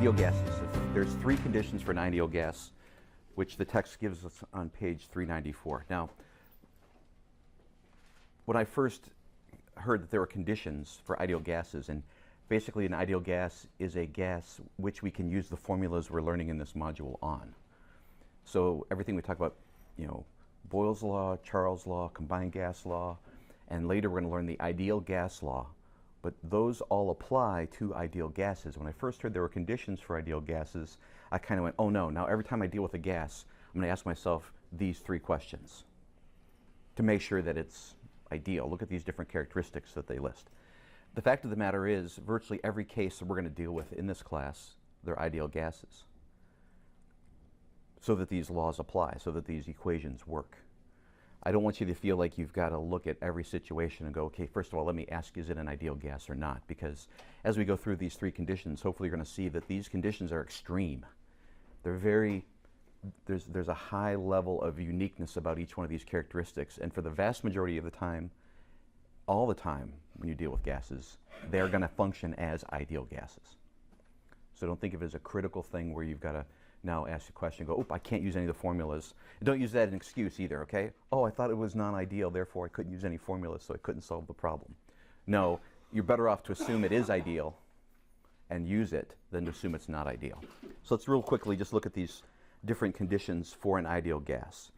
Ideal gases. There's three conditions for an ideal gas, which the text gives us on page 394. Now, when I first heard that there were conditions for ideal gases, and basically an ideal gas is a gas which we can use the formulas we're learning in this module on. So everything we talk about, Boyle's law, Charles' law, combined gas law, and later we're going to learn the ideal gas law. But those all apply to ideal gases. When I first heard there were conditions for ideal gases, I kind of went, oh no, now every time I deal with a gas, I'm going to ask myself these three questions to make sure that it's ideal. Look at these different characteristics that they list. The fact of the matter is, virtually every case that we're going to deal with in this class, they're ideal gases, so that these laws apply, so that these equations work. I don't want you to feel like you've got to look at every situation and go, okay, first of all, let me ask, is it an ideal gas or not? Because as we go through these three conditions, hopefully you're going to see that these conditions are extreme. They're there's a high level of uniqueness about each one of these characteristics, and for the vast majority of the time, all the time when you deal with gases, they're going to function as ideal gases. So don't think of it as a critical thing where you've got to now ask a question and go, oh, I can't use any of the formulas. And don't use that as an excuse either, okay? Oh, I thought it was non-ideal, therefore I couldn't use any formulas, so I couldn't solve the problem. No, you're better off to assume it is ideal and use it than to assume it's not ideal. So let's real quickly just look at these different conditions for an ideal gas.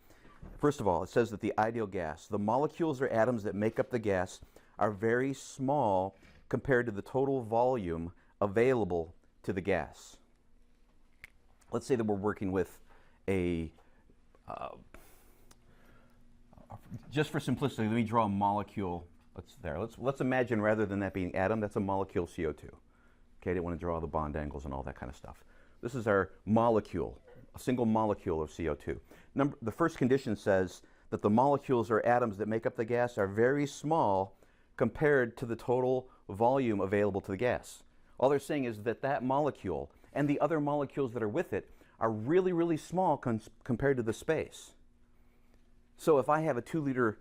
First of all, it says that the ideal gas, the molecules or atoms that make up the gas are very small compared to the total volume available to the gas. Let's say that we're working with just for simplicity, let me draw a molecule. Let's imagine rather than that being atom, that's a molecule CO2. Okay, I didn't want to draw the bond angles and all that kind of stuff. This is our molecule, a single molecule of CO2. The first condition says that the molecules or atoms that make up the gas are very small compared to the total volume available to the gas. All they're saying is that that molecule and the other molecules that are with it are really, really small compared to the space. So if I have a 2-liter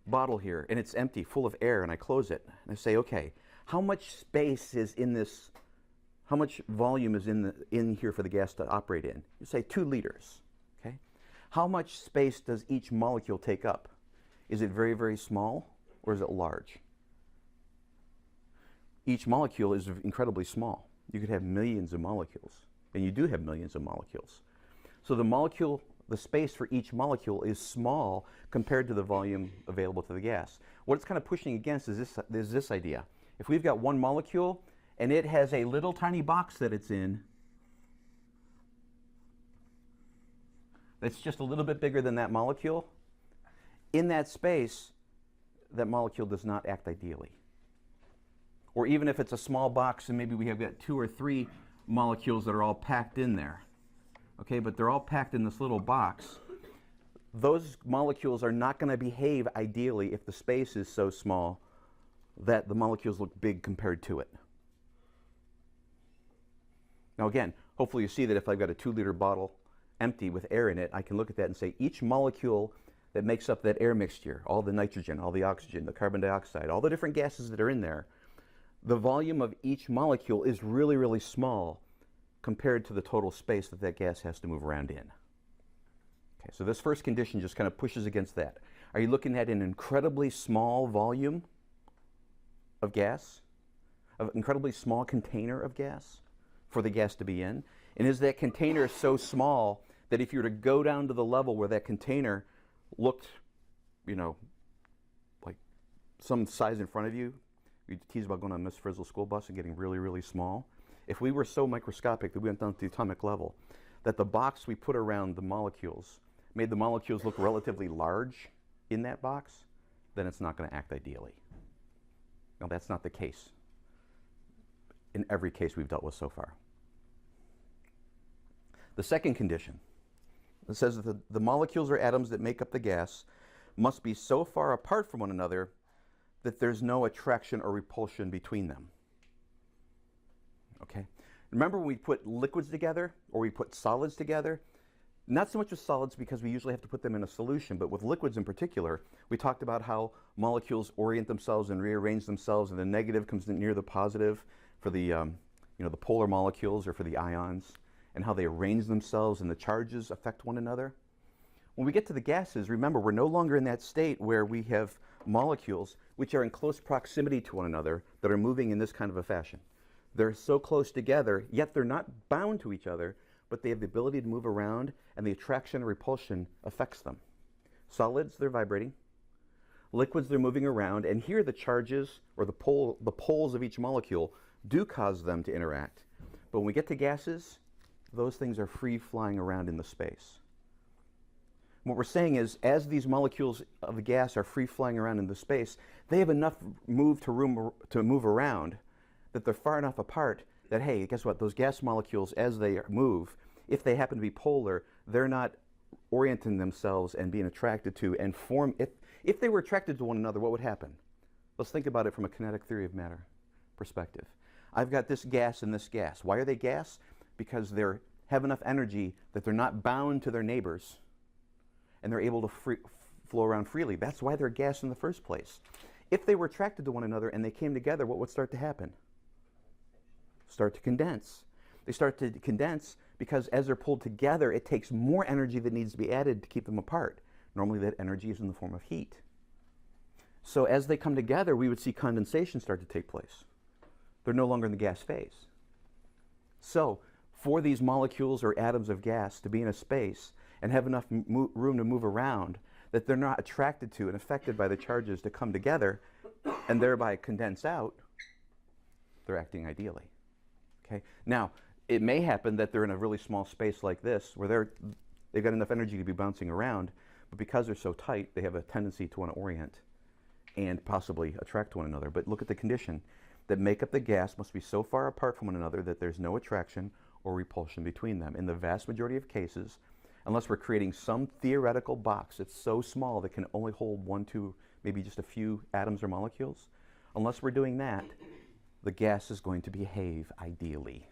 bottle here and it's empty, full of air, and I close it, and I say, okay, how much space is in this, how much volume is in here for the gas to operate in? You say 2 liters, okay? How much space does each molecule take up? Is it very, very small, or is it large? Each molecule is incredibly small. You could have millions of molecules, and you do have millions of molecules. So the space for each molecule is small compared to the volume available to the gas. What it's kind of pushing against is this idea. If we've got one molecule and it has a little tiny box that it's in that's just a little bit bigger than that molecule, in that space, that molecule does not act ideally. Or even if it's a small box and maybe we have got 2 or 3 molecules that are all packed in there, okay, but they're all packed in this little box, those molecules are not going to behave ideally if the space is so small that the molecules look big compared to it. Now again, hopefully you see that if I've got a 2-liter bottle empty with air in it, I can look at that and say each molecule that makes up that air mixture, all the nitrogen, all the oxygen, the carbon dioxide, all the different gases that are in there, the volume of each molecule is really, really small compared to the total space that that gas has to move around in. Okay, so this first condition just kind of pushes against that. Are you looking at an incredibly small volume of gas? An incredibly small container of gas for the gas to be in? And is that container so small that if you were to go down to the level where that container looked, like some size in front of you, we tease about going on Miss Frizzle's school bus and getting really, really small. If we were so microscopic that we went down to the atomic level, that the box we put around the molecules made the molecules look relatively large in that box, then it's not going to act ideally. Now, that's not the case in every case we've dealt with so far. The second condition, it says that the molecules or atoms that make up the gas must be so far apart from one another that there's no attraction or repulsion between them. Okay? Remember when we put liquids together or we put solids together? Not so much with solids because we usually have to put them in a solution, but with liquids in particular, we talked about how molecules orient themselves and rearrange themselves, and the negative comes near the positive for the You know, the polar molecules are for the ions, and how they arrange themselves and the charges affect one another. When we get to the gases, remember, we're no longer in that state where we have molecules which are in close proximity to one another that are moving in this kind of a fashion. They're so close together, yet they're not bound to each other, but they have the ability to move around, and the attraction and repulsion affects them. Solids, they're vibrating. Liquids, they're moving around, and here the charges, or the poles of each molecule, do cause them to interact. But when we get to gases, those things are free flying around in the space. What we're saying is, as these molecules of the gas are free flying around in the space, they have enough room to move around that they're far enough apart that, hey, guess what? Those gas molecules, as they move, if they happen to be polar, they're not orienting themselves and being attracted to and form. If they were attracted to one another, what would happen? Let's think about it from a kinetic theory of matter perspective. I've got this gas and this gas. Why are they gas? Because they have enough energy that they're not bound to their neighbors, and they're able to flow around freely. That's why they're gas in the first place. If they were attracted to one another and they came together, what would start to happen? Start to condense. They start to condense because as they're pulled together, it takes more energy that needs to be added to keep them apart. Normally that energy is in the form of heat. So as they come together, we would see condensation start to take place. They're no longer in the gas phase. So for these molecules or atoms of gas to be in a space and have enough room to move around that they're not attracted to and affected by the charges to come together and thereby condense out, they're acting ideally. Okay? Now, it may happen that they're in a really small space like this where they've got enough energy to be bouncing around, but because they're so tight, they have a tendency to want to orient and possibly attract one another. But look at the condition. That make up the gas must be so far apart from one another that there's no attraction or repulsion between them. In the vast majority of cases, unless we're creating some theoretical box that's so small that can only hold one, two, maybe just a few atoms or molecules, unless we're doing that, the gas is going to behave ideally.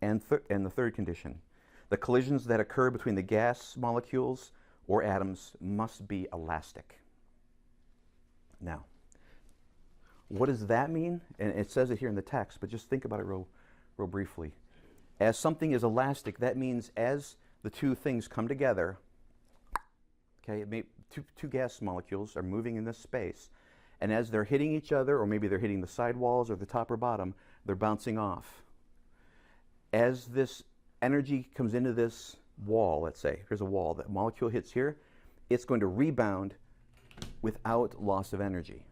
And the third condition, the collisions that occur between the gas molecules or atoms must be elastic. Now, what does that mean? And it says it here in the text, but just think about it real briefly. As something is elastic, that means as the two things come together, okay, two gas molecules are moving in this space, and as they're hitting each other, or maybe they're hitting the sidewalls or the top or bottom, they're bouncing off. As this energy comes into this wall, let's say, here's a wall, that molecule hits here, it's going to rebound without loss of energy.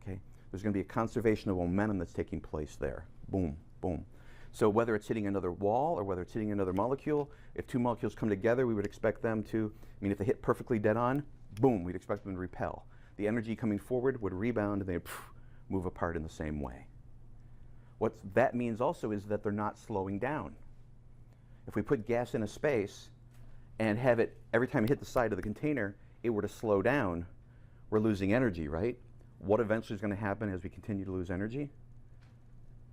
Okay? There's going to be a conservation of momentum that's taking place there. Boom, boom. So whether it's hitting another wall or whether it's hitting another molecule, if two molecules come together, we would expect them to, if they hit perfectly dead on, boom, we'd expect them to repel. The energy coming forward would rebound and they'd move apart in the same way. What that means also is that they're not slowing down. If we put gas in a space and have it, every time it hit the side of the container, it were to slow down, we're losing energy, right? What eventually is going to happen as we continue to lose energy?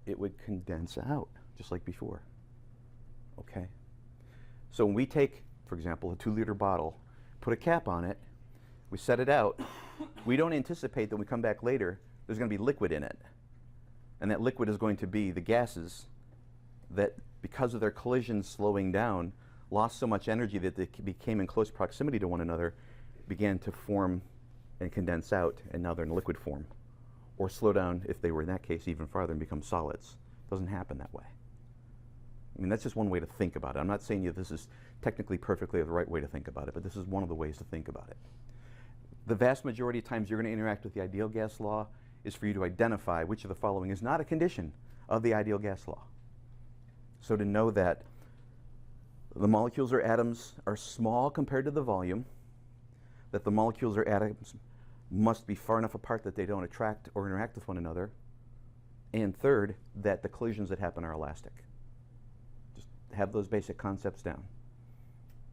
It would condense out, just like before. Okay? So when we take, for example, a 2-liter bottle, put a cap on it, we set it out, we don't anticipate that when we come back later, there's going to be liquid in it. And that liquid is going to be the gases that, because of their collision slowing down, lost so much energy that they became in close proximity to one another, began to form and condense out, and now they're in liquid form. Or slow down, if they were in that case, even farther and become solids. It doesn't happen that way. That's just one way to think about it. I'm not saying this is technically perfectly the right way to think about it, but this is one of the ways to think about it. The vast majority of times you're going to interact with the ideal gas law is for you to identify which of the following is not a condition of the ideal gas law. So to know that the molecules or atoms are small compared to the volume, that the molecules or atoms must be far enough apart that they don't attract or interact with one another, and third, that the collisions that happen are elastic. Just have those basic concepts down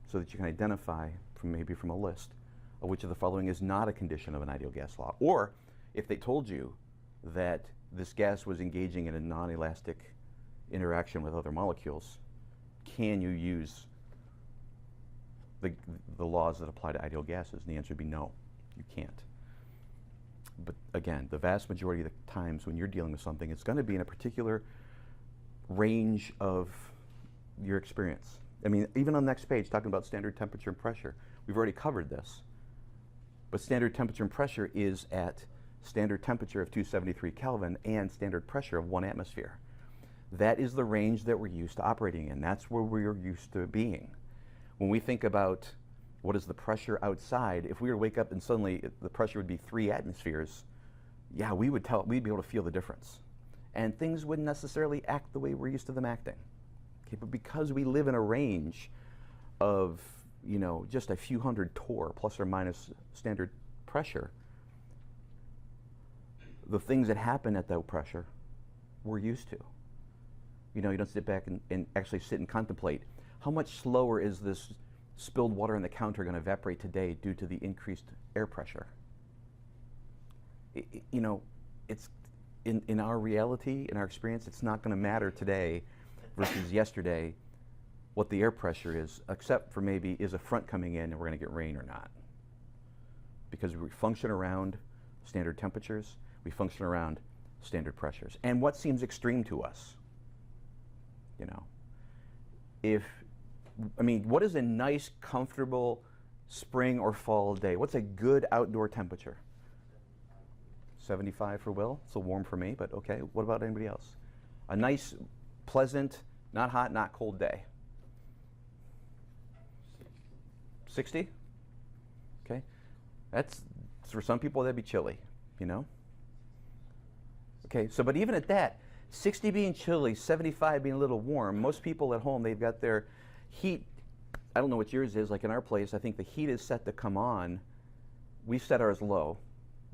so that you can identify maybe from a list of which of the following is not a condition of an ideal gas law. Or if they told you that this gas was engaging in a non-elastic interaction with other molecules, can you use the laws that apply to ideal gases? And the answer would be no, you can't. But again, the vast majority of the times when you're dealing with something, it's going to be in a particular range of your experience. I mean, even on the next page, talking about standard temperature and pressure, we've already covered this. But standard temperature and pressure is at standard temperature of 273 Kelvin and standard pressure of 1 atmosphere. That is the range that we're used to operating in. That's where we're used to being. When we think about what is the pressure outside, if we were to wake up and suddenly the pressure would be 3 atmospheres, yeah, we'd be able to feel the difference. And things wouldn't necessarily act the way we're used to them acting. Okay, but because we live in a range of, you know, just a few hundred torr plus or minus standard pressure, the things that happen at that pressure we're used to. You know, you don't sit back and actually sit and contemplate how much slower is this spilled water on the counter going to evaporate today due to the increased air pressure. You know, it's in our reality, in our experience, it's not going to matter today versus yesterday what the air pressure is, except for maybe is a front coming in and we're going to get rain or not. Because we function around standard temperatures, we function around standard pressures. And what seems extreme to us? You know, what is a nice, comfortable spring or fall day? What's a good outdoor temperature? 75 for Will. It's a little warm for me, but okay. What about anybody else? A nice, pleasant, not hot, not cold day. 60? Okay. That's, for some people, that'd be chilly, you know? Okay, so, but even at that, 60 being chilly, 75 being a little warm, most people at home, they've got their heat. I don't know what yours is. Like in our place, I think the heat is set to come on. We set ours low.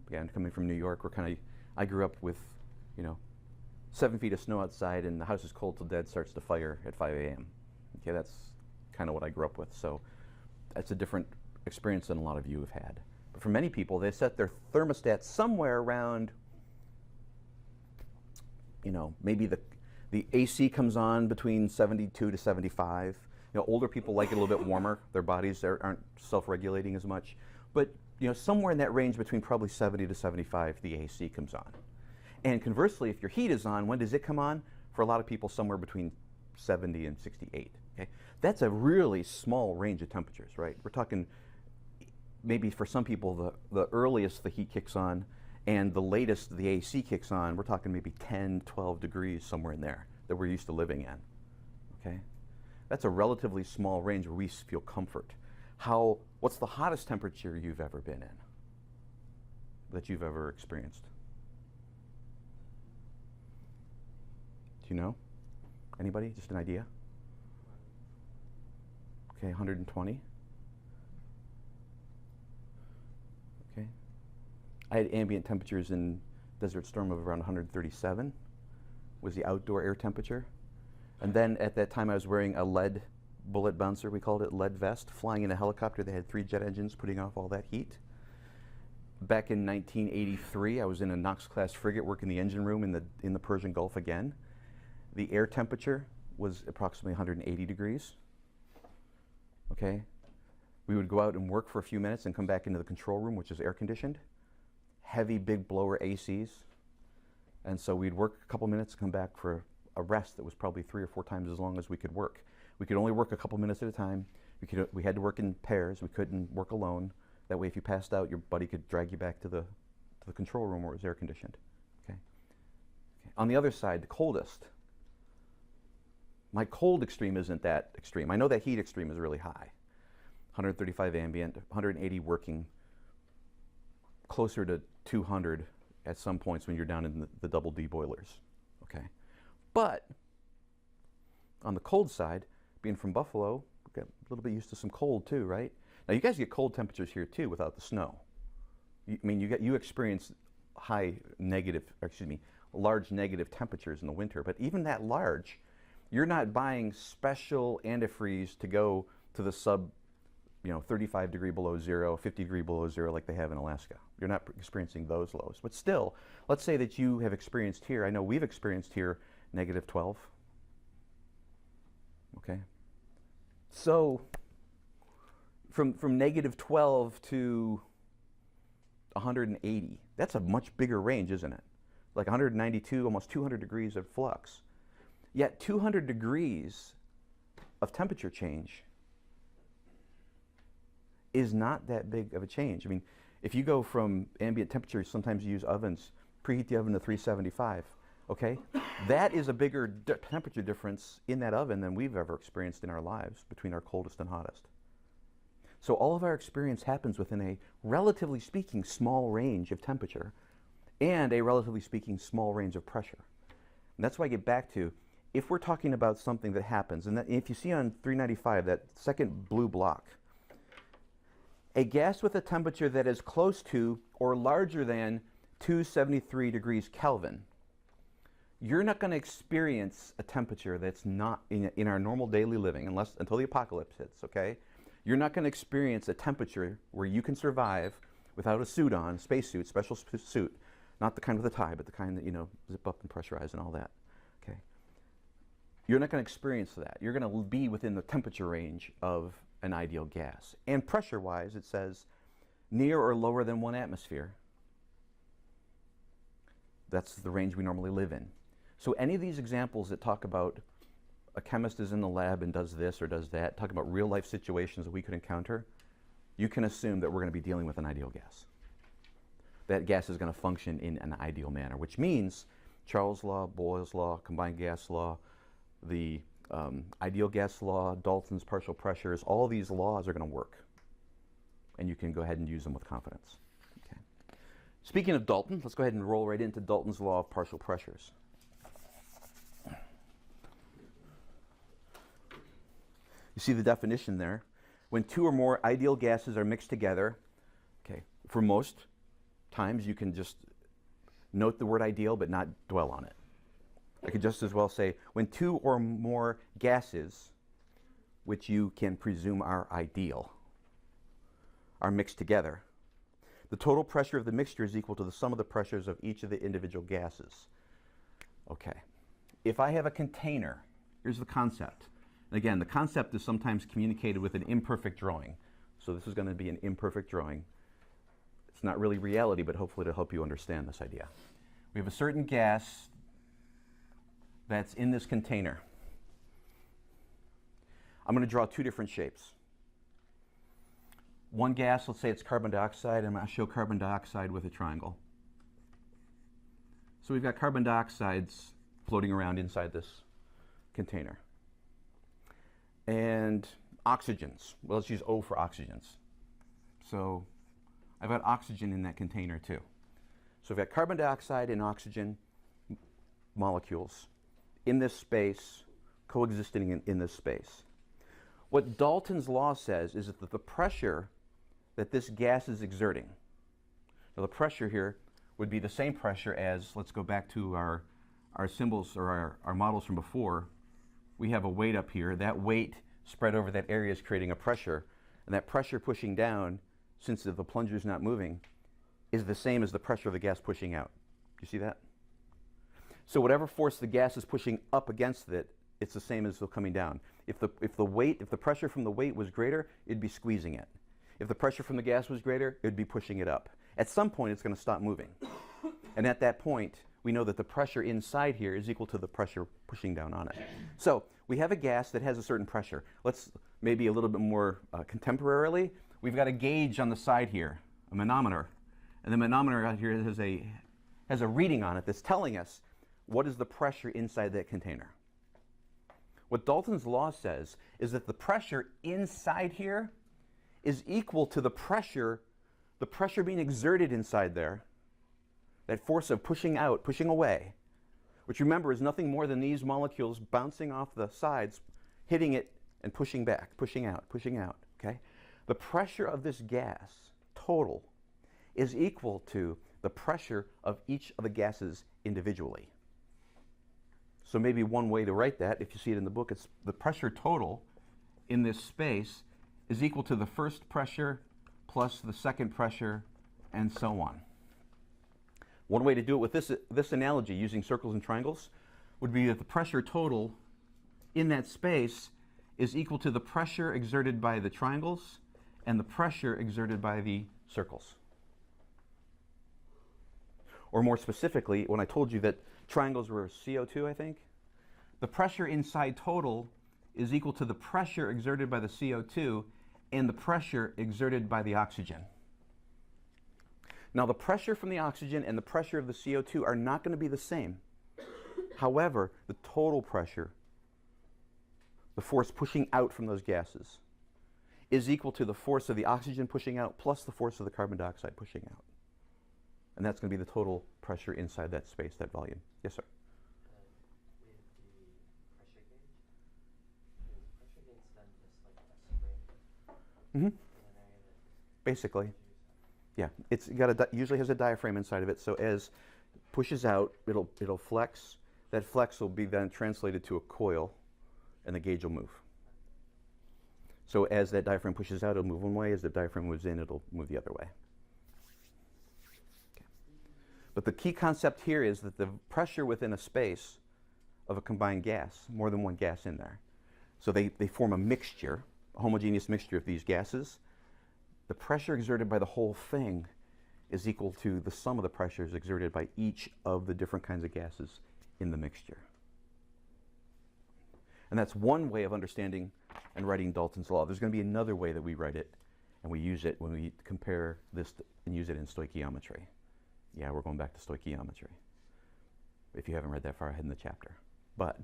Again, coming from New York, I grew up with, you know, 7 feet of snow outside, and the house is cold till dead, starts to fire at 5 a.m. Okay, that's kind of what I grew up with. So that's a different experience than a lot of you have had. But for many people, they set their thermostat somewhere around, you know, maybe the AC comes on between 72 to 75. You know, older people like it a little bit warmer. Their bodies aren't self-regulating as much. But, you know, somewhere in that range between probably 70 to 75, the AC comes on. And conversely, if your heat is on, when does it come on? For a lot of people, somewhere between 70 and 68. Okay? That's a really small range of temperatures, right? We're talking maybe for some people, the earliest the heat kicks on and the latest the AC kicks on, we're talking maybe 10, 12 degrees, somewhere in there that we're used to living in. Okay? That's a relatively small range where we feel comfort. What's the hottest temperature you've ever been in? That you've ever experienced? Do you know? Anybody? Just an idea? Okay, 120. Okay. I had ambient temperatures in Desert Storm of around 137 was the outdoor air temperature. And then at that time I was wearing a lead bullet bouncer, we called it, lead vest, flying in a helicopter that had 3 jet engines putting off all that heat. Back in 1983, I was in a Knox-class frigate working the engine room in the Persian Gulf again. The air temperature was approximately 180 degrees. Okay? We would go out and work for a few minutes and come back into the control room, which is air conditioned. Heavy, big blower ACs. And so we'd work a couple minutes, come back for a rest that was probably 3 or 4 times as long as we could work. We could only work a couple minutes at a time. We had to work in pairs. We couldn't work alone. That way, if you passed out, your buddy could drag you back to the control room where it was air conditioned. Okay? On the other side, the coldest. My cold extreme isn't that extreme. I know that heat extreme is really high. 135 ambient, 180 working, closer to 200 at some points when you're down in the double D boilers. Okay? But on the cold side, being from Buffalo, we got a little bit used to some cold too, right? Now you guys get cold temperatures here too without the snow. You experience large negative temperatures in the winter, but even that large, you're not buying special antifreeze to go to the sub, 35 degree below zero, 50 degree below zero like they have in Alaska. You're not experiencing those lows. But still, let's say that you have experienced here, I know we've experienced here negative 12. Okay? So, from negative 12 to 180, That's a much bigger range, isn't it? Like 192, almost 200 degrees of flux. Yet 200 degrees of temperature change is not that big of a change. I mean, if you go from ambient temperature, sometimes you use ovens, preheat the oven to 375, okay? That is a bigger temperature difference in that oven than we've ever experienced in our lives between our coldest and hottest. So all of our experience happens within a, relatively speaking, small range of temperature and a, relatively speaking, small range of pressure. And that's why I get back to, if we're talking about something that happens, and that, if you see on 395, that second blue block, a gas with a temperature that is close to or larger than 273 degrees Kelvin, you're not going to experience a temperature that's not in our normal daily living until the apocalypse hits, okay? You're not going to experience a temperature where you can survive without a suit on, spacesuit, special suit, not the kind with a tie, but the kind that, you know, zip up and pressurize and all that, okay? You're not going to experience that. You're going to be within the temperature range of an ideal gas. And pressure-wise, it says near or lower than 1 atmosphere. That's the range we normally live in. So any of these examples that talk about a chemist is in the lab and does this or does that, talking about real-life situations that we could encounter, you can assume that we're going to be dealing with an ideal gas. That gas is going to function in an ideal manner, which means Charles' law, Boyle's law, combined gas law, the ideal gas law, Dalton's partial pressures, all these laws are going to work. And you can go ahead and use them with confidence. Okay. Speaking of Dalton, let's go ahead and roll right into Dalton's law of partial pressures. You see the definition there. When two or more ideal gases are mixed together, okay, for most times you can just note the word ideal but not dwell on it. I could just as well say, when two or more gases, which you can presume are ideal, are mixed together, the total pressure of the mixture is equal to the sum of the pressures of each of the individual gases. Okay. If I have a container, here's the concept. And again, the concept is sometimes communicated with an imperfect drawing. So this is going to be an imperfect drawing. It's not really reality, but hopefully it'll help you understand this idea. We have a certain gas that's in this container. I'm going to draw two different shapes. One gas, let's say it's carbon dioxide, and I'm going to show carbon dioxide with a triangle. So we've got carbon dioxides floating around inside this container. And oxygens. Well, let's use O for oxygens. So I've got oxygen in that container too. So we've got carbon dioxide and oxygen molecules in this space, coexisting in this space. What Dalton's law says is that the pressure that this gas is exerting, now the pressure here would be the same pressure as, let's go back to our symbols or our models from before. We have a weight up here. That weight spread over that area is creating a pressure, and that pressure pushing down, since the plunger is not moving, is the same as the pressure of the gas pushing out. Do you see that? So whatever force the gas is pushing up against it, it's the same as coming down. If the pressure from the weight was greater, it'd be squeezing it. If the pressure from the gas was greater, it'd be pushing it up. At some point, it's going to stop moving. And at that point, we know that the pressure inside here is equal to the pressure pushing down on it. So we have a gas that has a certain pressure. Let's maybe a little bit more contemporarily. We've got a gauge on the side here, a manometer. And the manometer out here has a reading on it that's telling us what is the pressure inside that container. What Dalton's law says is that the pressure inside here is equal to the pressure being exerted inside there, that force of pushing out, pushing away, which remember is nothing more than these molecules bouncing off the sides, hitting it and pushing back, pushing out, okay? The pressure of this gas, total, is equal to the pressure of each of the gases individually. So maybe one way to write that, if you see it in the book, it's the pressure total in this space is equal to the first pressure plus the second pressure, and so on. One way to do it with this analogy, using circles and triangles, would be that the pressure total in that space is equal to the pressure exerted by the triangles and the pressure exerted by the circles. Or more specifically, when I told you that triangles were CO2, I think, the pressure inside total is equal to the pressure exerted by the CO2 and the pressure exerted by the oxygen. Now, the pressure from the oxygen and the pressure of the CO2 are not going to be the same. However, the total pressure, the force pushing out from those gases, is equal to the force of the oxygen pushing out plus the force of the carbon dioxide pushing out. And that's going to be the total pressure inside that space, that volume. Yes, sir? With the pressure gauge, is pressure gauge then just like a spring Mm-hmm. in an area that Basically. gives Yeah, it's got usually has a diaphragm inside of it, so as pushes out, it'll flex. That flex will be then translated to a coil, and the gauge will move. So as that diaphragm pushes out, it'll move one way. As the diaphragm moves in, it'll move the other way. Okay. But the key concept here is that the pressure within a space of a combined gas, more than one gas in there, so they form a mixture, a homogeneous mixture of these gases. The pressure exerted by the whole thing is equal to the sum of the pressures exerted by each of the different kinds of gases in the mixture. And that's one way of understanding and writing Dalton's law. There's going to be another way that we write it, and we use it when we compare this and use it in stoichiometry. Yeah, we're going back to stoichiometry, if you haven't read that far ahead in the chapter. But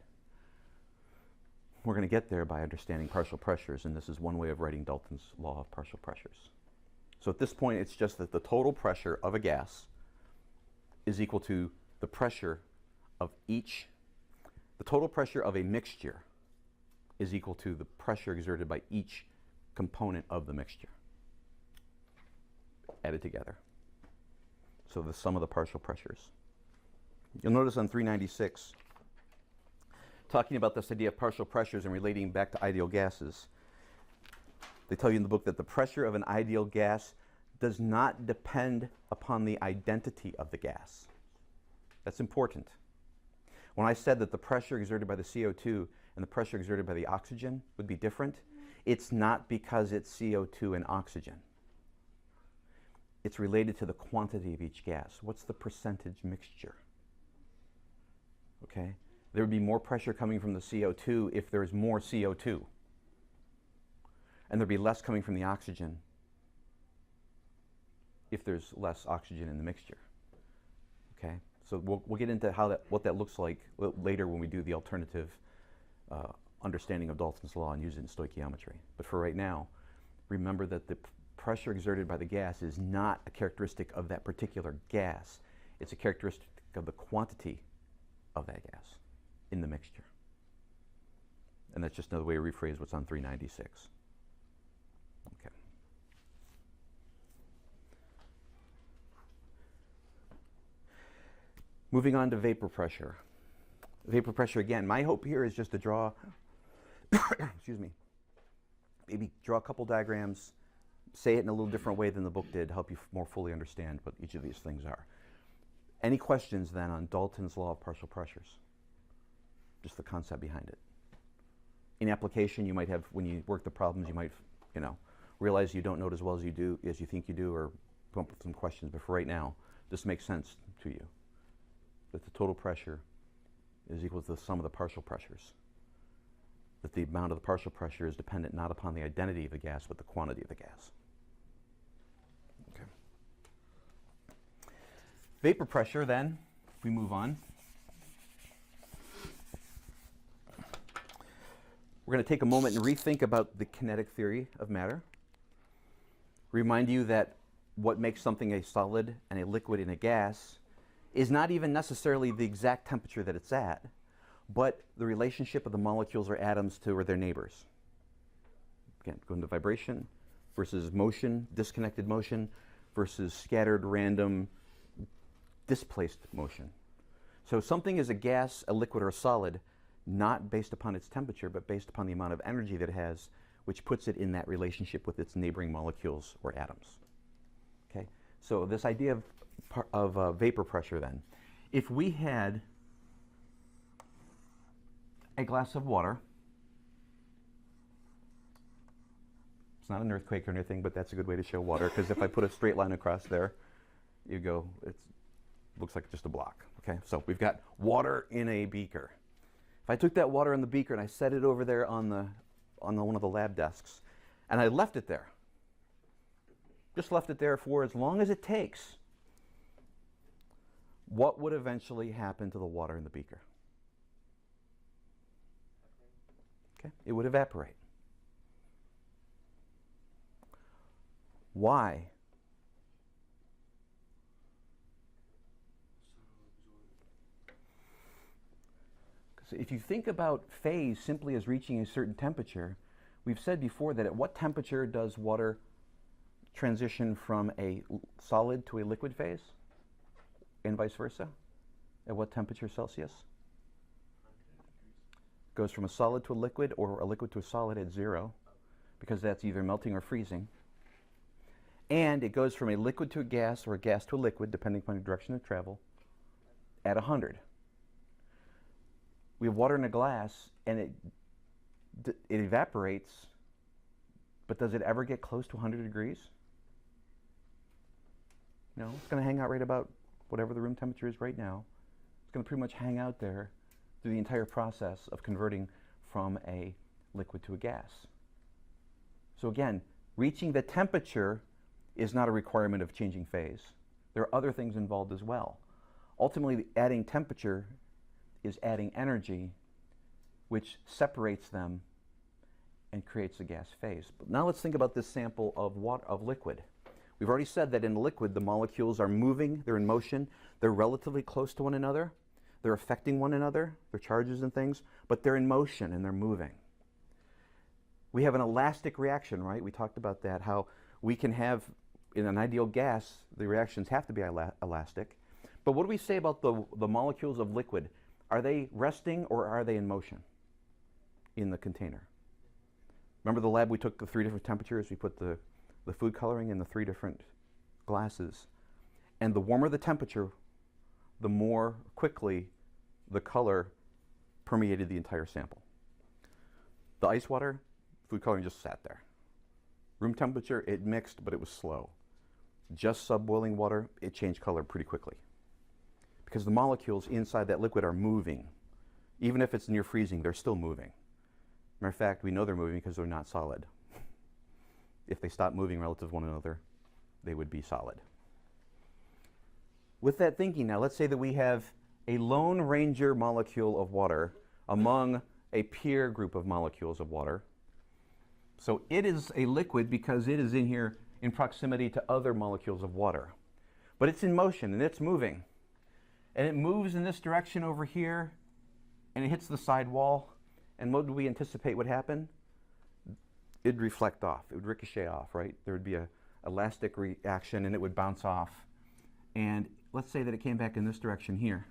we're going to get there by understanding partial pressures, and this is one way of writing Dalton's law of partial pressures. So at this point, it's just that the total pressure of a gas is equal to the pressure of the total pressure of a mixture is equal to the pressure exerted by each component of the mixture, added together. So the sum of the partial pressures. You'll notice on 396, talking about this idea of partial pressures and relating back to ideal gases, they tell you in the book that the pressure of an ideal gas does not depend upon the identity of the gas. That's important. When I said that the pressure exerted by the CO2 and the pressure exerted by the oxygen would be different, it's not because it's CO2 and oxygen. It's related to the quantity of each gas. What's the percentage mixture? Okay? There would be more pressure coming from the CO2 if there's more CO2. And there'd be less coming from the oxygen if there's less oxygen in the mixture. Okay? So we'll get into what that looks like later when we do the alternative understanding of Dalton's law and use it in stoichiometry. But for right now, remember that the pressure exerted by the gas is not a characteristic of that particular gas. It's a characteristic of the quantity of that gas in the mixture. And that's just another way to rephrase what's on 396. Okay. Moving on to vapor pressure. Vapor pressure, again, my hope here is just to draw, excuse me, maybe draw a couple diagrams, say it in a little different way than the book did, help you more fully understand what each of these things are. Any questions then on Dalton's law of partial pressures? Just the concept behind it. In application, you might have, when you work the problems, you might, realize you don't know it as well as you think you do, or come up with some questions. But for right now, this makes sense to you. That the total pressure is equal to the sum of the partial pressures. That the amount of the partial pressure is dependent not upon the identity of the gas, but the quantity of the gas. Okay. Vapor pressure, then, if we move on. We're going to take a moment and rethink about the kinetic theory of matter. Remind you that what makes something a solid and a liquid and a gas is not even necessarily the exact temperature that it's at, but the relationship of the molecules or atoms to their neighbors. Again, going to vibration versus motion, disconnected motion, versus scattered, random, displaced motion. So something is a gas, a liquid, or a solid, not based upon its temperature, but based upon the amount of energy that it has, which puts it in that relationship with its neighboring molecules or atoms. Okay? So this idea of vapor pressure then. If we had a glass of water, it's not an earthquake or anything, but that's a good way to show water, because if I put a straight line across there, you go, looks like just a block. Okay, so we've got water in a beaker. If I took that water in the beaker and I set it over there on one of the lab desks, and I left it there, just left it there for as long as it takes, what would eventually happen to the water in the beaker? Okay, it would evaporate. Why? Because if you think about phase simply as reaching a certain temperature, we've said before that at what temperature does water transition from a solid to a liquid phase? And vice versa? At what temperature Celsius? Goes from a solid to a liquid, or a liquid to a solid at 0, because that's either melting or freezing. And it goes from a liquid to a gas, or a gas to a liquid, depending upon the direction of travel, at 100. We have water in a glass, and it evaporates, but does it ever get close to 100 degrees? No, it's going to hang out right about whatever the room temperature is right now. It's going to pretty much hang out there through the entire process of converting from a liquid to a gas. So again, reaching the temperature is not a requirement of changing phase. There are other things involved as well. Ultimately, adding temperature is adding energy, which separates them and creates a gas phase. But now let's think about this sample of liquid. We've already said that in liquid, the molecules are moving, they're in motion, they're relatively close to one another, they're affecting one another, their charges and things, but they're in motion and they're moving. We have an elastic reaction, right? We talked about that, how we can have, in an ideal gas, the reactions have to be elastic. But what do we say about the molecules of liquid? Are they resting or are they in motion in the container? Remember the lab, we took the 3 different temperatures, we put the food coloring in the 3 different glasses. And the warmer the temperature, the more quickly the color permeated the entire sample. The ice water, food coloring just sat there. Room temperature, it mixed, but it was slow. Just subboiling water, it changed color pretty quickly. Because the molecules inside that liquid are moving. Even if it's near freezing, they're still moving. Matter of fact, we know they're moving because they're not solid. If they stop moving relative to one another, they would be solid. With that thinking now, let's say that we have a lone ranger molecule of water among a peer group of molecules of water. So it is a liquid because it is in here in proximity to other molecules of water. But it's in motion and it's moving. And it moves in this direction over here, and it hits the side wall. And what do we anticipate would happen? It'd reflect off. It would ricochet off, right? There would be an elastic reaction, and it would bounce off. And let's say that it came back in this direction here.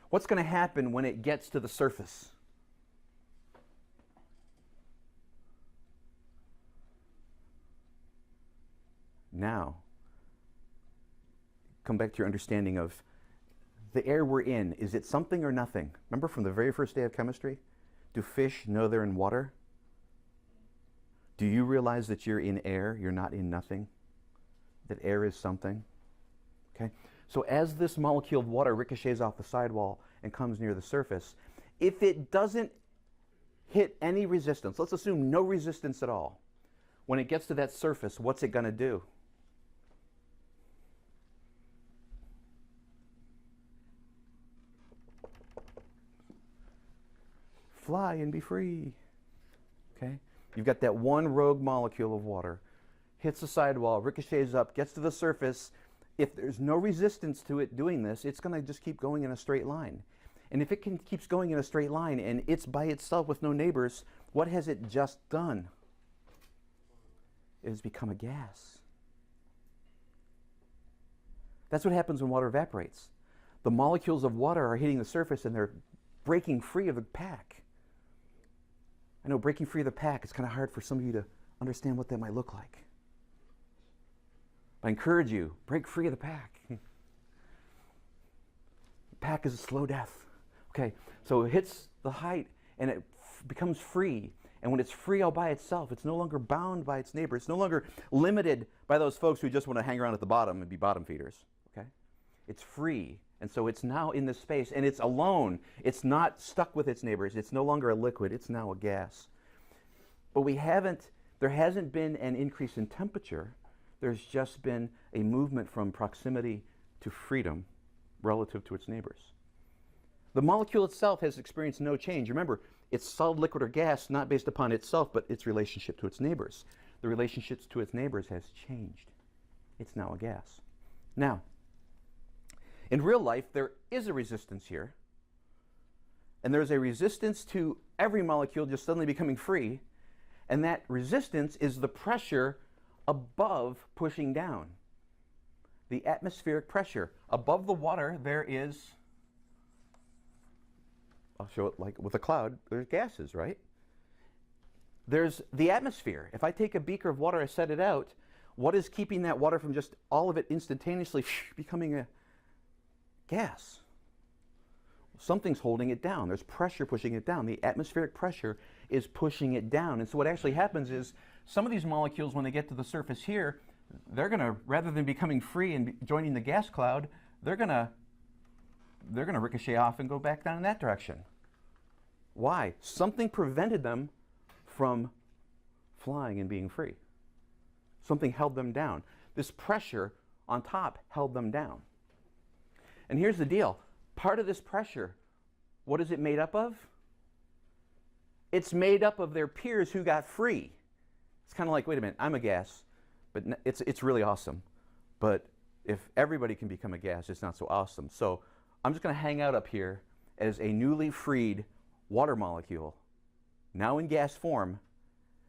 What's going to happen when it gets to the surface? Now, come back to your understanding of the air we're in. Is it something or nothing? Remember from the very first day of chemistry? Do fish know they're in water? Do you realize that you're in air, you're not in nothing? That air is something? Okay? So as this molecule of water ricochets off the sidewall and comes near the surface, if it doesn't hit any resistance, let's assume no resistance at all, when it gets to that surface, what's it going to do? Fly and be free. Okay? You've got that one rogue molecule of water, hits the sidewall, ricochets up, gets to the surface. If there's no resistance to it doing this, it's going to just keep going in a straight line. And if it keeps going in a straight line and it's by itself with no neighbors, what has it just done? It has become a gas. That's what happens when water evaporates. The molecules of water are hitting the surface and they're breaking free of the pack. I know breaking free of the pack, it's kind of hard for some of you to understand what that might look like. I encourage you, break free of the pack. The pack is a slow death. Okay, so it hits the height and it becomes free. And when it's free all by itself, it's no longer bound by its neighbor. It's no longer limited by those folks who just want to hang around at the bottom and be bottom feeders. Okay? It's free. And so it's now in this space, and it's alone. It's not stuck with its neighbors. It's no longer a liquid. It's now a gas. But there hasn't been an increase in temperature. There's just been a movement from proximity to freedom relative to its neighbors. The molecule itself has experienced no change. Remember, it's solid, liquid, or gas, not based upon itself, but its relationship to its neighbors. The relationships to its neighbors has changed. It's now a gas. Now, in real life, there is a resistance here. And there's a resistance to every molecule just suddenly becoming free. And that resistance is the pressure above pushing down. The atmospheric pressure. Above the water, there is, I'll show it like with a cloud, there's gases, right? There's the atmosphere. If I take a beaker of water, I set it out, what is keeping that water from just all of it instantaneously becoming a gas? Something's holding it down. There's pressure pushing it down. The atmospheric pressure is pushing it down. And so what actually happens is some of these molecules, when they get to the surface here, they're going to, rather than becoming free and joining the gas cloud, they're going to ricochet off and go back down in that direction. Why? Something prevented them from flying and being free. Something held them down. This pressure on top held them down. And here's the deal. Part of this pressure, what is it made up of? It's made up of their peers who got free. It's kind of like, wait a minute, I'm a gas, but it's really awesome. But if everybody can become a gas, it's not so awesome. So I'm just going to hang out up here as a newly freed water molecule, now in gas form,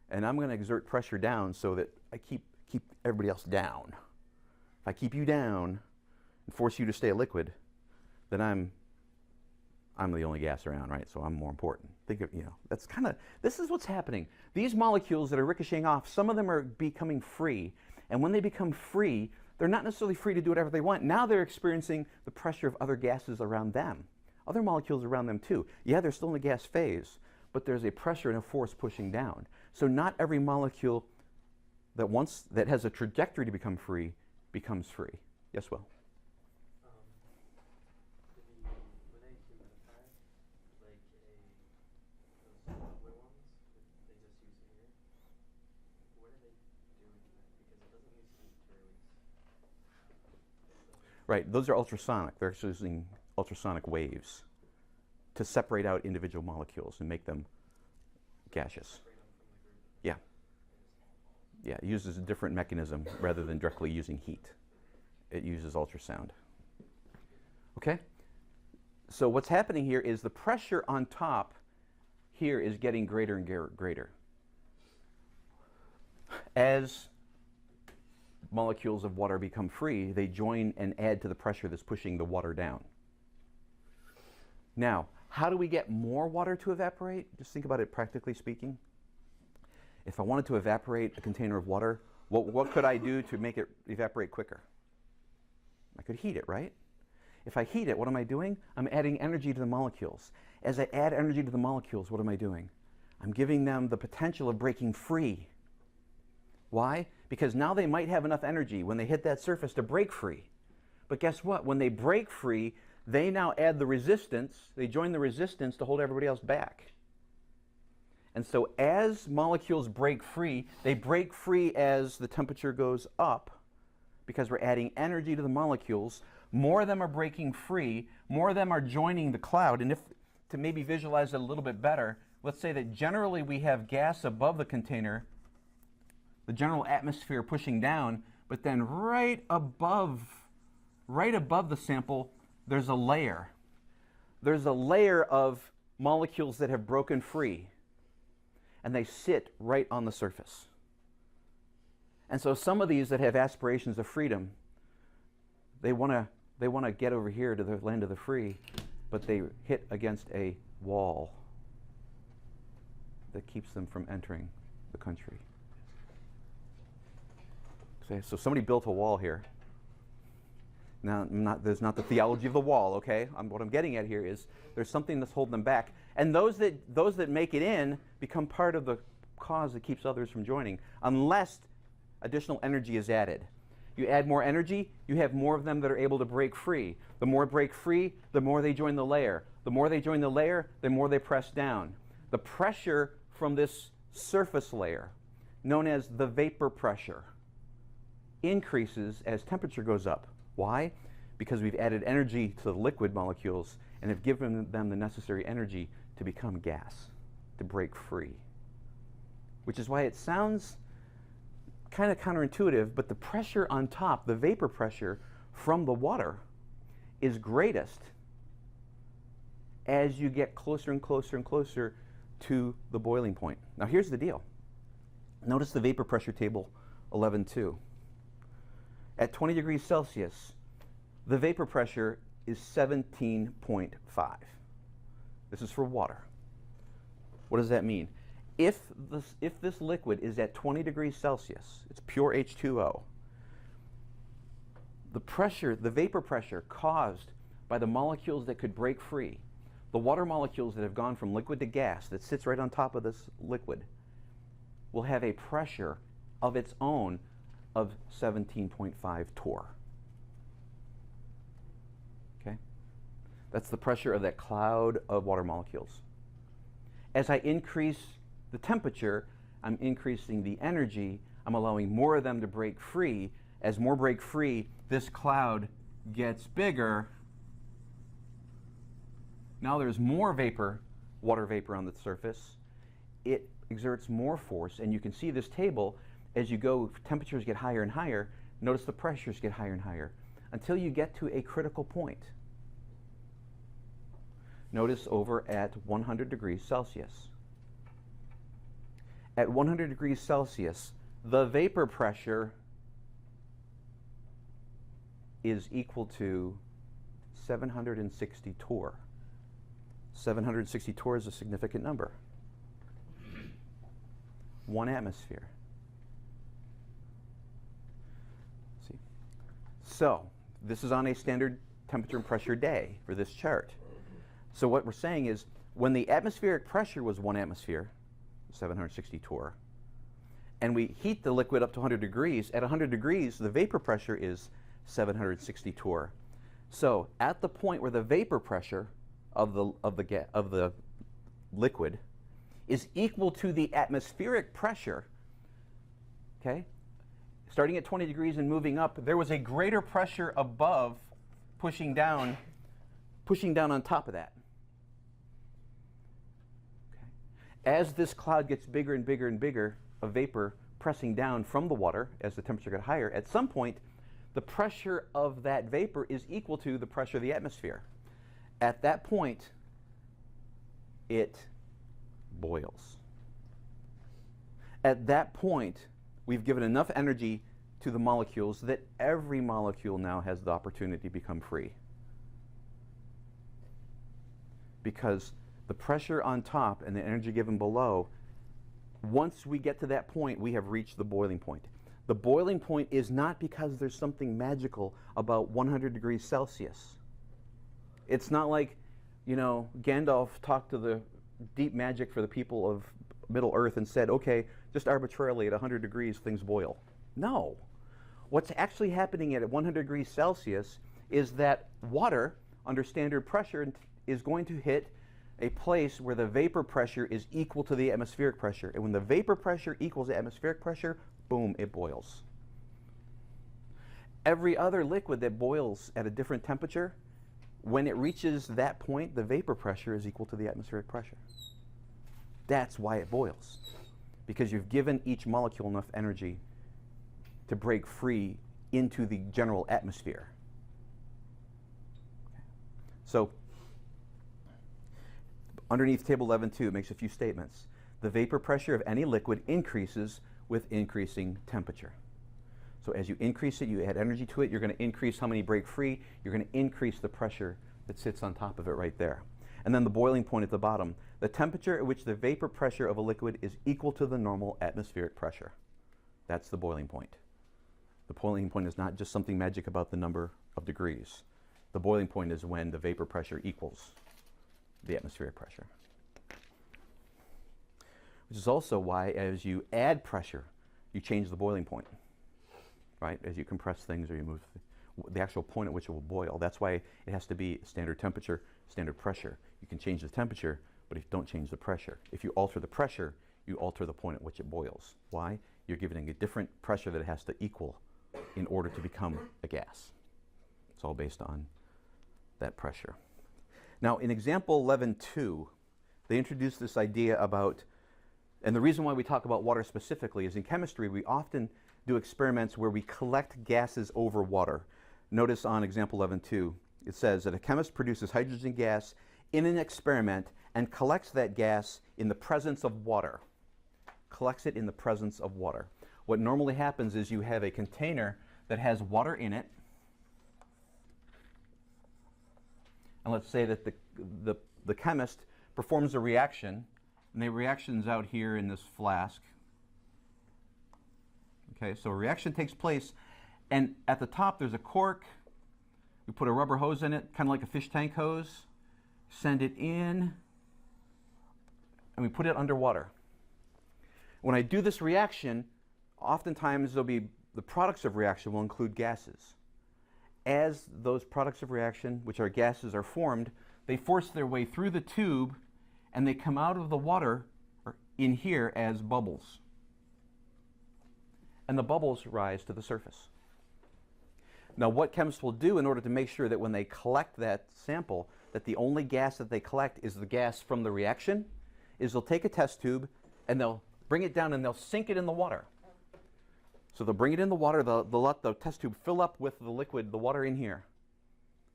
and I'm going to exert pressure down so that I keep everybody else down. If I keep you down and force you to stay a liquid, then I'm the only gas around, right? So I'm more important. Think of, that's kind of, this is what's happening. These molecules that are ricocheting off, some of them are becoming free. And when they become free, they're not necessarily free to do whatever they want. Now they're experiencing the pressure of other gases around them. Other molecules around them too. Yeah, they're still in the gas phase, but there's a pressure and a force pushing down. So not every molecule that has a trajectory to become free becomes free. Yes, Will? When they humidify, like those wobbler ones, they just use air. What are they doing then? Because it doesn't use heat to release. Right, those are ultrasonic. They're using ultrasonic waves to separate out individual molecules and make them gaseous. Yeah. Yeah, it uses a different mechanism rather than directly using heat. It uses ultrasound. Okay? So what's happening here is the pressure on top here is getting greater and greater. As molecules of water become free, they join and add to the pressure that's pushing the water down. Now, how do we get more water to evaporate? Just think about it practically speaking. If I wanted to evaporate a container of water, what could I do to make it evaporate quicker? I could heat it, right? If I heat it, what am I doing? I'm adding energy to the molecules. As I add energy to the molecules, what am I doing? I'm giving them the potential of breaking free. Why? Because now they might have enough energy when they hit that surface to break free. But guess what? When they break free, they now add the resistance. They join the resistance to hold everybody else back. And so as molecules break free, they break free as the temperature goes up because we're adding energy to the molecules. More of them are breaking free. More of them are joining the cloud. And if to maybe visualize it a little bit better, let's say that generally we have gas above the container, the general atmosphere pushing down, but then right above the sample, there's a layer. There's a layer of molecules that have broken free, and they sit right on the surface. And so some of these that have aspirations of freedom, they want to get over here to the land of the free, but they hit against a wall that keeps them from entering the country. Okay, so somebody built a wall here. Now, there's not the theology of the wall, okay? What I'm getting at here is there's something that's holding them back. And those that make it in become part of the cause that keeps others from joining, unless additional energy is added. You add more energy, you have more of them that are able to break free. The more break free, the more they join the layer. The more they join the layer, the more they press down. The pressure from this surface layer, known as the vapor pressure, increases as temperature goes up. Why? Because we've added energy to the liquid molecules and have given them the necessary energy to become gas, to break free. Which is why it sounds kind of counterintuitive, but the pressure on top, the vapor pressure from the water, is greatest as you get closer and closer and closer to the boiling point. Now here's the deal. Notice the vapor pressure table 11.2. At 20 degrees Celsius, the vapor pressure is 17.5. This is for water. What does that mean? If this liquid is at 20 degrees Celsius, it's pure H2O, the vapor pressure caused by the molecules that could break free, the water molecules that have gone from liquid to gas that sits right on top of this liquid, will have a pressure of its own of 17.5 torr. Okay? That's the pressure of that cloud of water molecules. As I increase the temperature, I'm increasing the energy, I'm allowing more of them to break free. As more break free, this cloud gets bigger. Now there's more vapor, water vapor on the surface. It exerts more force, and you can see this table as you go, temperatures get higher and higher. Notice the pressures get higher and higher until you get to a critical point. Notice over at 100 degrees Celsius. At 100 degrees Celsius, the vapor pressure is equal to 760 torr. 760 torr is a significant number. 1 atmosphere. See? So, this is on a standard temperature and pressure day for this chart. So what we're saying is, when the atmospheric pressure was 1 atmosphere, 760 torr, and we heat the liquid up to 100 degrees, at 100 degrees, the vapor pressure is 760 torr. So at the point where the vapor pressure of the liquid is equal to the atmospheric pressure, okay, starting at 20 degrees and moving up, there was a greater pressure above pushing down on top of that. Okay. As this cloud gets bigger and bigger and bigger of vapor pressing down from the water as the temperature got higher, at some point the pressure of that vapor is equal to the pressure of the atmosphere. At that point, it boils. At that point, we've given enough energy to the molecules that every molecule now has the opportunity to become free. Because the pressure on top and the energy given below, once we get to that point, we have reached the boiling point. The boiling point is not because there's something magical about 100 degrees Celsius. It's not like, you know, Gandalf talked to the deep magic for the people of Middle Earth and said, okay, just arbitrarily at 100 degrees things boil. No. What's actually happening at 100 degrees Celsius is that water under standard pressure is going to hit a place where the vapor pressure is equal to the atmospheric pressure. And when the vapor pressure equals the atmospheric pressure, boom, it boils. Every other liquid that boils at a different temperature, when it reaches that point, the vapor pressure is equal to the atmospheric pressure. That's why it boils. Because you've given each molecule enough energy to break free into the general atmosphere. Okay. So, underneath table 11.2, it makes a few statements. The vapor pressure of any liquid increases with increasing temperature. So as you increase it, you add energy to it, you're going to increase how many break free, you're going to increase the pressure that sits on top of it right there. And then the boiling point at the bottom, the temperature at which the vapor pressure of a liquid is equal to the normal atmospheric pressure. That's the boiling point. The boiling point is not just something magic about the number of degrees. The boiling point is when the vapor pressure equals the atmospheric pressure. Which is also why as you add pressure, you change the boiling point. right? As you compress things or you move the actual point at which it will boil. That's why it has to be standard temperature, standard pressure. You can change the temperature, but if you don't change the pressure. If you alter the pressure, you alter the point at which it boils. Why? You're giving it a different pressure that it has to equal in order to become a gas. It's all based on that pressure. Now, in example 11.2, they introduced this idea about, and the reason why we talk about water specifically is in chemistry, we often do experiments where we collect gases over water. Notice on example 11.2, it says that a chemist produces hydrogen gas in an experiment and collects that gas in the presence of water. Collects it in the presence of water. What normally happens is you have a container that has water in it, and let's say that the chemist performs a reaction, and the reaction's out here in this flask. Okay, so a reaction takes place, and at the top there's a cork. We put a rubber hose in it, kind of like a fish tank hose, send it in, and we put it underwater. When I do this reaction, oftentimes there'll be the products of reaction will include gases. As those products of reaction, which are gases, are formed, they force their way through the tube and they come out of the water in here as bubbles. And the bubbles rise to the surface. Now, what chemists will do in order to make sure that when they collect that sample, that the only gas that they collect is the gas from the reaction, is they'll take a test tube and they'll bring it down and they'll sink it in the water. So they'll bring it in the water, they'll let the test tube fill up with the liquid, the water in here.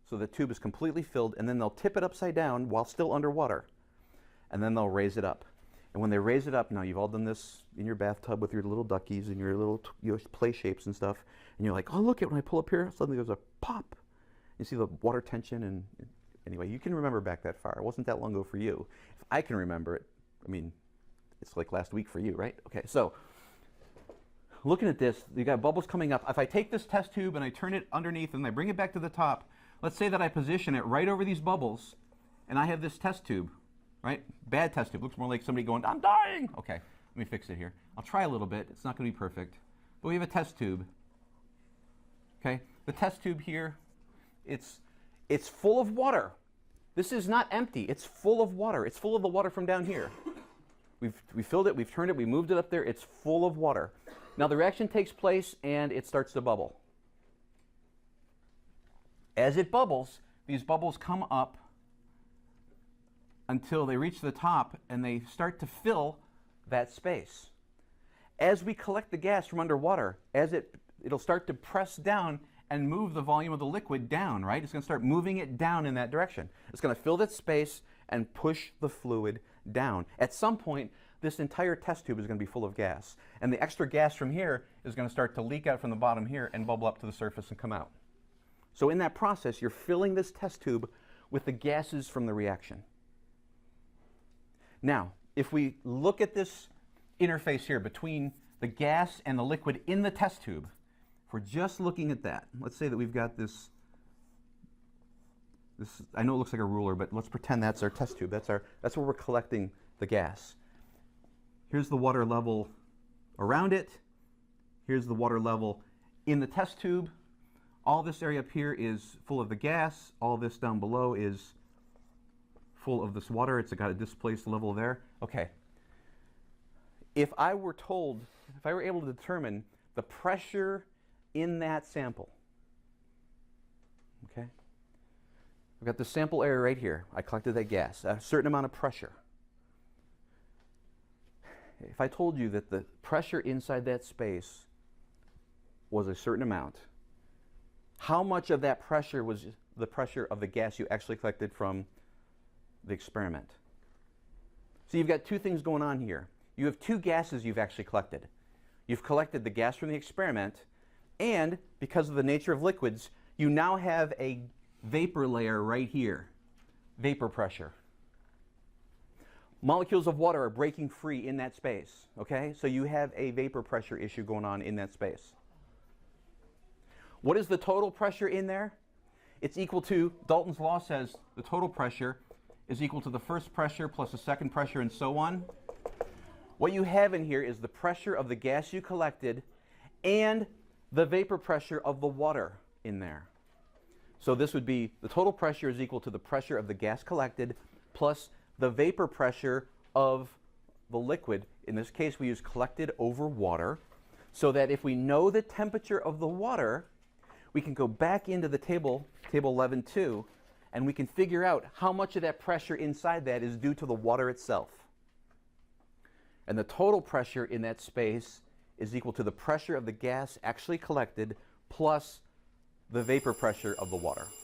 So the tube is completely filled, and then they'll tip it upside down while still underwater. And then they'll raise it up. And when they raise it up, now you've all done this in your bathtub with your little duckies and your little play shapes and stuff, and you're like, oh, look, when I pull up here, suddenly there's a pop. You see the water tension, and anyway, you can remember back that far. It wasn't that long ago for you. If I can remember it, I mean, it's like last week for you, right? Okay, so looking at this, you got bubbles coming up. If I take this test tube and I turn it underneath and I bring it back to the top, let's say that I position it right over these bubbles, and I have this test tube, right? Bad test tube. Looks more like somebody going, I'm dying. Okay, let me fix it here. I'll try a little bit. It's not going to be perfect. But we have a test tube. Okay, the test tube here, it's full of water. This is not empty. It's full of water. It's full of the water from down here. We filled it, we've turned it, we moved it up there. It's full of water. Now the reaction takes place and it starts to bubble. As it bubbles, these bubbles come up until they reach the top and they start to fill that space. As we collect the gas from underwater, it'll start to press down and move the volume of the liquid down, right? It's going to start moving it down in that direction. It's going to fill that space and push the fluid down. At some point, this entire test tube is going to be full of gas. And the extra gas from here is going to start to leak out from the bottom here and bubble up to the surface and come out. So in that process, you're filling this test tube with the gases from the reaction. Now, if we look at this interface here between the gas and the liquid in the test tube, if we're just looking at that, let's say that we've got this, I know it looks like a ruler, but let's pretend that's our test tube. That's where we're collecting the gas. Here's the water level around it. Here's the water level in the test tube. All this area up here is full of the gas. All this down below is full of this water. It's got a displaced level there. Okay. If I were able to determine the pressure in that sample, okay? I've got the sample area right here. I collected that gas, a certain amount of pressure. If I told you that the pressure inside that space was a certain amount, how much of that pressure was the pressure of the gas you actually collected from the experiment? So you've got two things going on here. You have two gases you've actually collected. You've collected the gas from the experiment, and because of the nature of liquids, you now have a vapor layer right here, vapor pressure. Molecules of water are breaking free in that space, okay? So you have a vapor pressure issue going on in that space. What is the total pressure in there? It's equal to, Dalton's law says the total pressure is equal to the first pressure plus the second pressure and so on. What you have in here is the pressure of the gas you collected and the vapor pressure of the water in there. So this would be the total pressure is equal to the pressure of the gas collected plus the vapor pressure of the liquid. In this case, we use collected over water, so that if we know the temperature of the water, we can go back into the table 11.2, and we can figure out how much of that pressure inside that is due to the water itself. And the total pressure in that space is equal to the pressure of the gas actually collected plus the vapor pressure of the water.